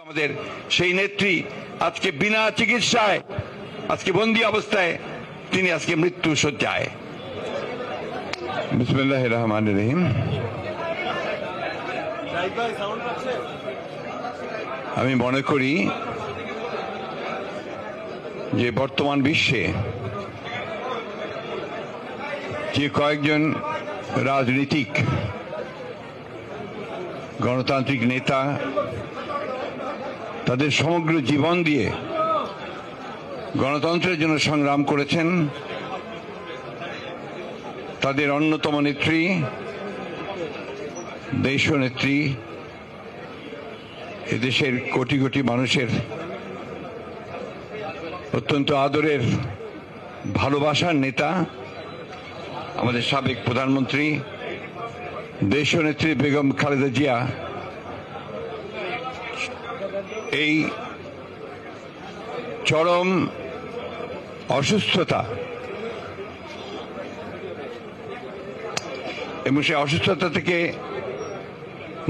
আমাদের সেই নেত্রী আজকে বিনা চিকিৎসায় আজকে বন্দী অবস্থায় তিনি আজকে মৃত্যু শয্যায়। বিসমিল্লাহির রহমানির রহিম। আমি মনে করি যে বর্তমান বিশ্বে যে কয়েকজন রাজনীতিক গণতান্ত্রিক নেতা তাদের সমগ্র জীবন দিয়ে গণতন্ত্রের জন্য সংগ্রাম করেছেন, তাদের অন্যতম নেত্রী দেশনেত্রী এদেশের কোটি কোটি মানুষের অত্যন্ত আদরের ভালোবাসার নেতা আমাদের সাবেক প্রধানমন্ত্রী দেশনেত্রী বেগম খালেদা জিয়া এই চরম অসুস্থতা এবং সেই অসুস্থতা থেকে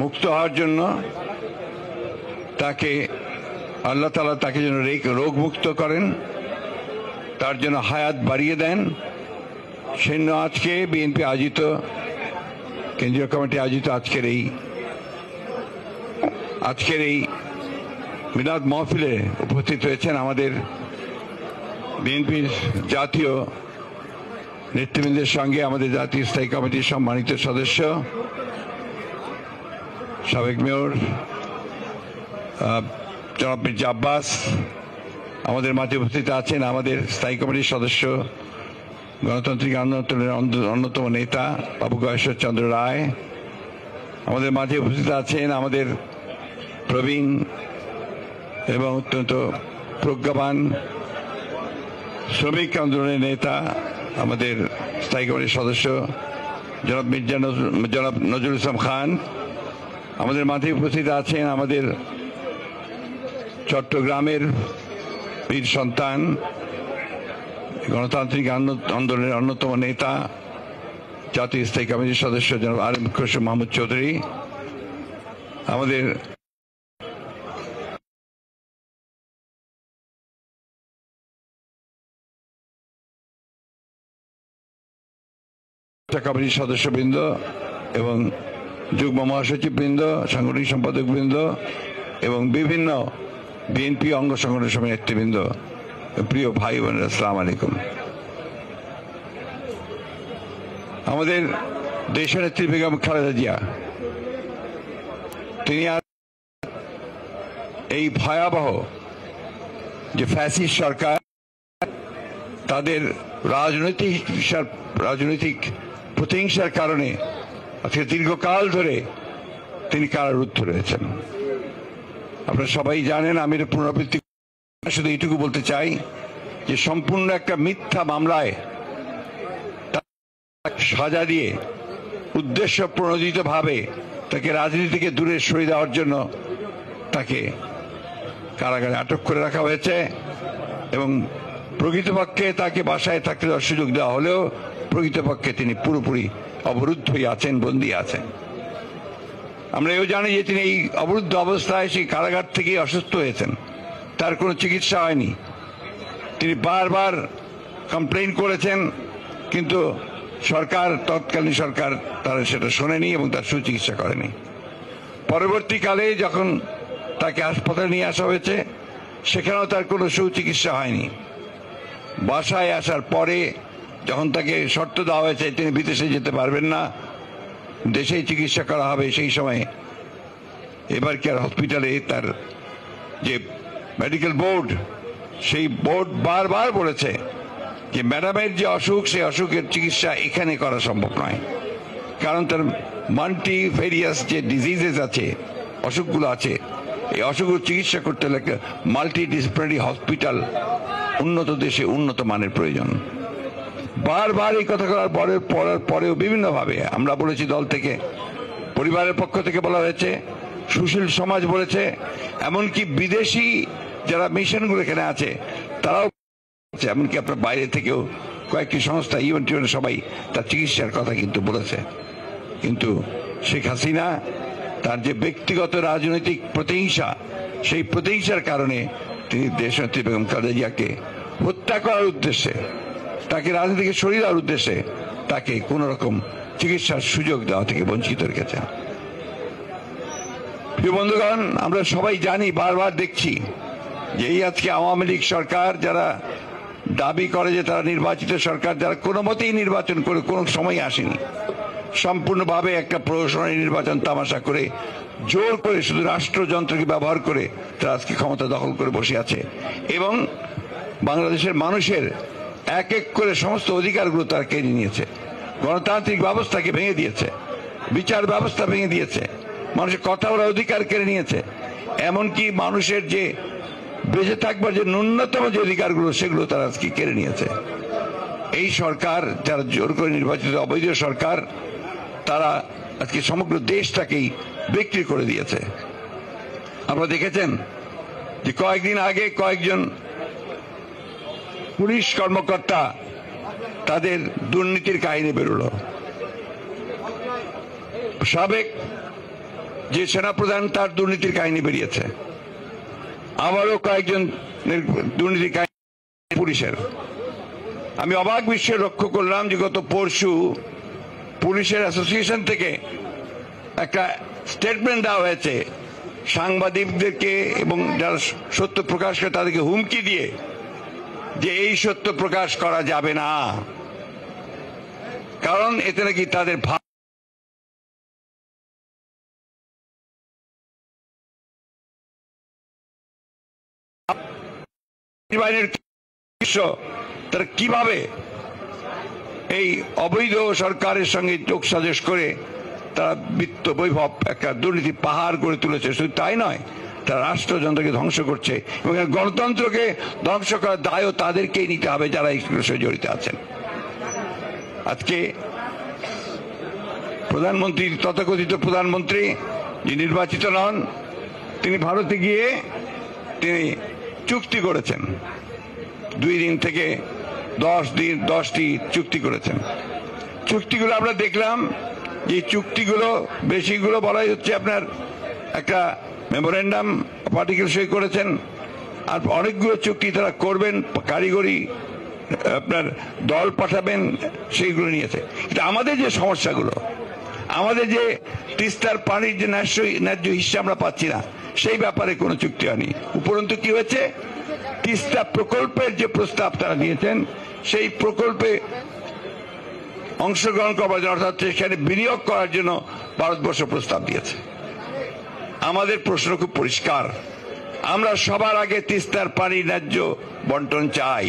মুক্ত হওয়ার জন্য তাকে আল্লাহ তাআলা তাকে যেন রোগ মুক্ত করেন, তার জন্য হায়াত বাড়িয়ে দেন। সেজন্য আজকে বিএনপি আয়োজিত কেন্দ্রীয় কমিটি আয়োজিত আজকের এই মিলাদ মাহফিলে উপস্থিত হয়েছেন আমাদের বিএনপির জাতীয় নেতৃবৃন্দের সঙ্গে আমাদের জাতীয় স্থায়ী কমিটির সম্মানিত সদস্য সাবেক মেয়র জনাব মির্জা আব্বাস, আমাদের মাঝে উপস্থিত আছেন আমাদের স্থায়ী কমিটির সদস্য গণতান্ত্রিক আন্দোলনের অন্যতম নেতা বাবু গয়েশ্বর চন্দ্র রায়, আমাদের মাঝে উপস্থিত আছেন আমাদের প্রবীণ এবং অত্যন্ত প্রজ্ঞাবান শ্রমিক আন্দোলনের নেতা আমাদের স্থায়ী কমিটির সদস্য জনাব নজরুল ইসলাম খান, আমাদের মাঝে উপস্থিত আছেন আমাদের চট্টগ্রামের বীর সন্তান গণতান্ত্রিক আন্দোলনের অন্যতম নেতা জাতীয় স্থায়ী কমিটির সদস্য জনাব আরিফ খসরু মাহমুদ চৌধুরী, আমাদের কমিটির সদস্যবৃন্দ এবং যুগ্ম মহাসচিববৃন্দ, সাংগঠনিক সম্পাদকবৃন্দ এবং বিভিন্ন বিএনপি অঙ্গ সংগঠন সমিতির নেতৃবৃন্দ, প্রিয় ভাই বোনেরা, আসসালামু আলাইকুম। আমাদের দেশনেত্রী বেগম খালেদা জিয়া তিনি এই ভয়াবহ যে ফ্যাসিস্ট সরকার তাদের রাজনৈতিক প্রতিহিংসার কারণে আজকে দীর্ঘকাল ধরে তিনি কারারুদ্ধ রয়েছেন। আপনারা সবাই জানেন, আমি এর পুনরাবৃত্তি শুধু এইটুকু বলতে চাই যে সম্পূর্ণ একটা মিথ্যা মামলায় সাজা দিয়ে উদ্দেশ্য প্রণোদিত ভাবে তাকে রাজনীতি থেকে দূরে সরিয়ে দেওয়ার জন্য তাকে কারাগারে আটক করে রাখা হয়েছে এবং প্রকৃতপক্ষে তাকে বাসায় থাকতে দেওয়ার সুযোগ দেওয়া হলেও প্রকৃতপক্ষে তিনি পুরোপুরি অবরুদ্ধ হয়ে আছেন, বন্দী আছেন। আমরা এও জানি যে তিনি এই অবরুদ্ধ অবস্থায় সেই কারাগার থেকে অসুস্থ হয়েছেন, তার কোনো চিকিৎসা হয়নি। তিনি বারবার কমপ্লেইন করেছেন, কিন্তু তৎকালীন সরকার তারা সেটা শোনেনি এবং তার সুচিকিৎসা করেনি। পরবর্তীকালে যখন তাকে হাসপাতালে নিয়ে আসা হয়েছে সেখানেও তার কোনো সুচিকিৎসা হয়নি। বাসায় আসার পরে যখন তাকে শর্ত দেওয়া হয়েছে তিনি বিদেশে যেতে পারবেন না, দেশেই চিকিৎসা করা হবে, সেই সময় এবার কেয়ার হসপিটালে তার যে মেডিকেল বোর্ড, সেই বোর্ড বারবার বলেছে যে ম্যাডামের যে অসুখ সেই অসুখের চিকিৎসা এখানে করা সম্ভব নয়, কারণ তার মাল্টিভেরিয়াস যে ডিজিজেস আছে, অসুখগুলো আছে, এই অসুখগুলো চিকিৎসা করতে হলে একটা মাল্টিডিসিপ্লিনারি হসপিটাল উন্নত দেশে উন্নত মানের প্রয়োজন। বারবার এই কথা বলার পরেও বিভিন্নভাবে আমরা বলেছি, দল থেকে, পরিবারের পক্ষ থেকে বলা হয়েছে, সুশীল সমাজ বলেছে, এমনকি বিদেশি যারা মিশনগুলো এখানে আছে তারাও, এমনকি আপনার বাইরে থেকেও কয়েকটি সংস্থা ইউএন সবাই তার চিকিৎসার কথা কিন্তু বলেছে। কিন্তু শেখ হাসিনা তার যে ব্যক্তিগত রাজনৈতিক প্রতিহিংসা সেই প্রতিহিংসার কারণে তিনি দেশনেত্রী বেগম খালেদা জিয়াকে হত্যা করার উদ্দেশ্যে, তাকে রাজনীতি থেকে সরিয়ে দেওয়ার উদ্দেশ্যে তাকে কোন রকম চিকিৎসার সুযোগ দেওয়া থেকে বঞ্চিত রেখেছেন। প্রিয় বন্ধুগণ, আমরা সবাই জানি, বারবার দেখছি যে এই আজকে আওয়ামী লীগ সরকার যারা দাবি করে যে তারা নির্বাচিত সরকার, যারা কোনো মতেই নির্বাচন করে কোনো সময় আসেনি, সম্পূর্ণভাবে একটা প্রহসনের নির্বাচন তামাশা করে জোর করে শুধু রাষ্ট্রযন্ত্রকে ব্যবহার করে তারা আজকে ক্ষমতা দখল করে বসে আছে এবং বাংলাদেশের মানুষের এক এক করে সমস্ত অধিকারগুলো তারা কেড়ে নিয়েছে। গণতান্ত্রিক ব্যবস্থাকে ভেঙে দিয়েছে, বিচার ব্যবস্থা ভেঙে দিয়েছে, মানুষের কথা বলার অধিকার কেড়ে নিয়েছে, এমনকি মানুষের যে বেঁচে থাকবার যে ন্যূনতম যে অধিকারগুলো সেগুলো তারা আজকে কেড়ে নিয়েছে। এই সরকার যারা জোর করে নির্বাচিত অবৈধ সরকার, তারা আজকে সমগ্র দেশটাকেই বিক্রি করে দিয়েছে। আপনারা দেখেছেন যে কয়েকদিন আগে কয়েকজন পুলিশ কর্মকর্তা তাদের দুর্নীতির কাহিনী বেরোলো। সাবেক যে সেনাপ্রধান তার দুর্নীতির কাহিনী বেরিয়েছে, আবারও কয়েকজন দুর্নীতির কাহিনী পুলিশের। আমি অবাক বিশ্বে লক্ষ্য করলাম যে গত পরশু পুলিশের অ্যাসোসিয়েশন থেকে একটা স্টেটমেন্ট দেওয়া হয়েছে সাংবাদিকদেরকে এবং যারা সত্য প্রকাশ করে তাদেরকে হুমকি দিয়ে যে এই সত্য প্রকাশ করা যাবে না, কারণ এতে নাকি তাদের তারা কিভাবে এই অবৈধ সরকারের সঙ্গে যোগসাজশ করে তারা বিত্ত বৈভব একটা দুর্নীতি পাহাড় গড়ে তুলেছে। শুধু তাই নয়, তারা রাষ্ট্রযন্ত্রকে ধ্বংস করছে এবং গণতন্ত্রকে ধ্বংস করার দায়ও তাদেরকেই নিতে হবে যারা এই বিষয়ে জড়িত আছেন। আজকে প্রধানমন্ত্রী, তথাকথিত প্রধানমন্ত্রী যে নির্বাচিত নন, তিনি ভারতে গিয়ে তিনি চুক্তি করেছেন, 2 দিন থেকে 10টি চুক্তি করেছেন। চুক্তিগুলো আমরা দেখলাম, যে চুক্তিগুলো বেশিগুলো বলাই হচ্ছে আপনার একটা মেমোরেন্ডাম পার্টিকেল সই করেছেন, আর অনেকগুলো চুক্তি তারা করবেন, কারিগরি আপনার দল পাঠাবেন, সেইগুলো নিয়েছে। কিন্তু আমাদের যে সমস্যাগুলো, আমাদের যে তিস্তার পানির যে ন্যায্য হিস্সা আমরা পাচ্ছি না, সেই ব্যাপারে কোনো চুক্তি হয়নি। উপরন্তু কি হয়েছে, তিস্তা প্রকল্পের যে প্রস্তাব তারা নিয়েছেন, সেই প্রকল্পে অংশগ্রহণ করার জন্য, অর্থাৎ সেখানে বিনিয়োগ করার জন্য ভারতবর্ষ প্রস্তাব দিয়েছে। আমাদের প্রশ্ন খুব পরিষ্কার, আমরা সবার আগে তিস্তার পানি ন্যায্য বন্টন চাই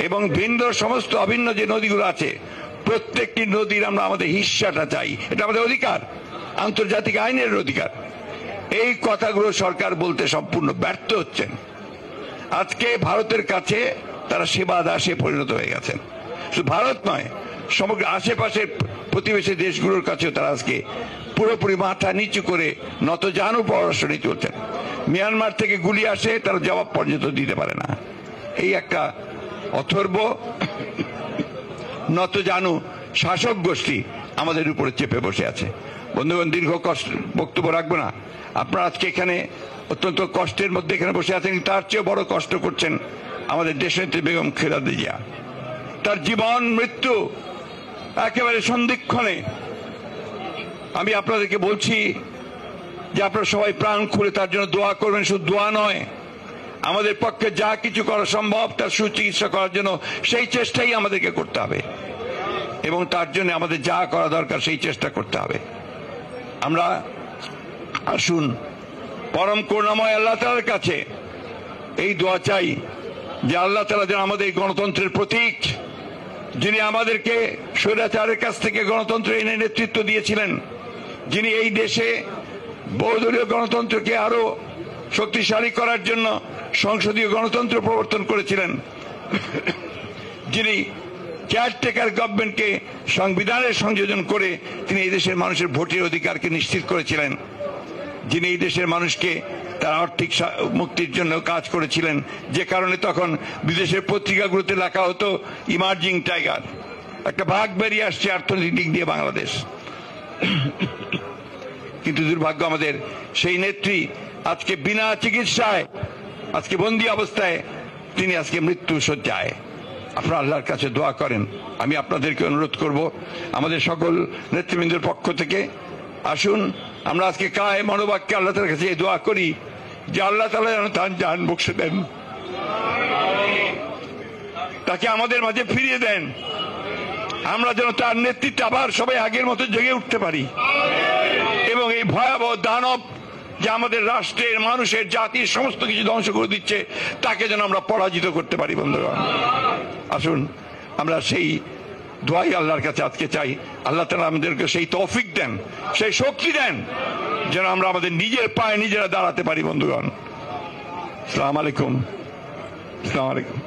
এবং ভিন্ন সমস্ত অভিন্ন যে নদীগুলো আছে প্রত্যেকটি নদীর আমরা আমাদের হিস্সাটা চাই, এটা আমাদের অধিকার, আন্তর্জাতিক আইনের অধিকার। এই কথাগুলো সরকার বলতে সম্পূর্ণ ব্যর্থ হচ্ছেন। আজকে ভারতের কাছে তারা সেবা দাসে পরিণত হয়ে গেছেন। শুধু ভারত নয়, সমগ্র আশেপাশের প্রতিবেশী দেশগুলোর কাছেও তারা আজকে পুরোপুরি মাথা নিচু করে নতজানু পররাষ্ট্র নীতি চলছেন। মিয়ানমার থেকে গুলি আসে, তারা জবাব পর্যন্ত দিতে পারে না। এই একটা অথর্ব নতজানু শাসক গোষ্ঠী আমাদের উপরে চেপে বসে আছে। বন্ধুগণ, দীর্ঘ বক্তব্য রাখবো না। আপনারা আজকে এখানে অত্যন্ত কষ্টের মধ্যে এখানে বসে আছেন, তার চেয়ে বড় কষ্ট করছেন আমাদের দেশনেত্রী বেগম খালেদা জিয়া। তার জীবন মৃত্যু একেবারে সন্ধিক্ষণে। আমি আপনাদেরকে বলছি যে আপনারা সবাই প্রাণ খুলে তার জন্য দোয়া করবেন। শুধু দোয়া নয়, আমাদের পক্ষে যা কিছু করা সম্ভব তার সুচিকিৎসা করার জন্য সেই চেষ্টাই আমাদেরকে করতে হবে এবং তার জন্য আমাদের যা করা দরকার সেই চেষ্টা করতে হবে। আমরা আসুন পরম করুণাময় আল্লাহ তাআলার কাছে এই দোয়া চাই যে আল্লাহ তাআলা যেন আমাদের গণতন্ত্রের প্রতীক, যিনি আমাদেরকে স্বৈরাচারের কাছ থেকে গণতন্ত্র এনে নেতৃত্ব দিয়েছিলেন, যিনি এই দেশে বহুদলীয় গণতন্ত্রকে আরো শক্তিশালী করার জন্য সংসদীয় গণতন্ত্র প্রবর্তন করেছিলেন, যিনি কেয়ারটেকার গভর্নমেন্টকে সংবিধানের সংযোজন করে তিনি এই দেশের মানুষের ভোটের অধিকারকে নিশ্চিত করেছিলেন, যিনি এই দেশের মানুষকে তার আর্থিক মুক্তির জন্য কাজ করেছিলেন, যে কারণে তখন বিদেশের পত্রিকাগুলোতে লেখা হতো ইমার্জিং টাইগার, একটা ভাগ বেরিয়ে আসছে অর্থনৈতিক দিক দিয়ে বাংলাদেশ। কিন্তু দুর্ভাগ্য আমাদের সেই নেত্রী আজকে বিনা চিকিৎসায় আজকে বন্দী অবস্থায় তিনি আজকে মৃত্যু শয্যায়। আপনারা আল্লাহর কাছে দোয়া করেন। আমি আপনাদেরকে অনুরোধ করব, আমাদের সকল নেতৃবৃন্দের পক্ষ থেকে আসুন আমরা আজকে কায় মনোবাক্যে আল্লাহ তাআলার কাছে এই দোয়া করি যে আল্লাহ তাআলা যেন তার জান বখশে দেন, তাকে আমাদের মাঝে ফিরিয়ে দেন, আমরা যেন তার নেতৃত্বে আবার সবাই আগের মতো জেগে উঠতে পারি এবং এই ভয়াবহ দানব যে আমাদের রাষ্ট্রের, মানুষের, জাতির সমস্ত কিছু ধ্বংস করে দিচ্ছে তাকে যেন আমরা পরাজিত করতে পারি। বন্ধুগণ, আসুন আমরা সেই দোয়াই আল্লাহর কাছে আজকে চাই। আল্লাহ তাআলা আমাদেরকে সেই তৌফিক দেন, সেই শক্তি দেন যেন আমরা আমাদের নিজের পায়ে নিজেরা দাঁড়াতে পারি। বন্ধুগণ, আসসালামু আলাইকুম। আসসালামু আলাইকুম।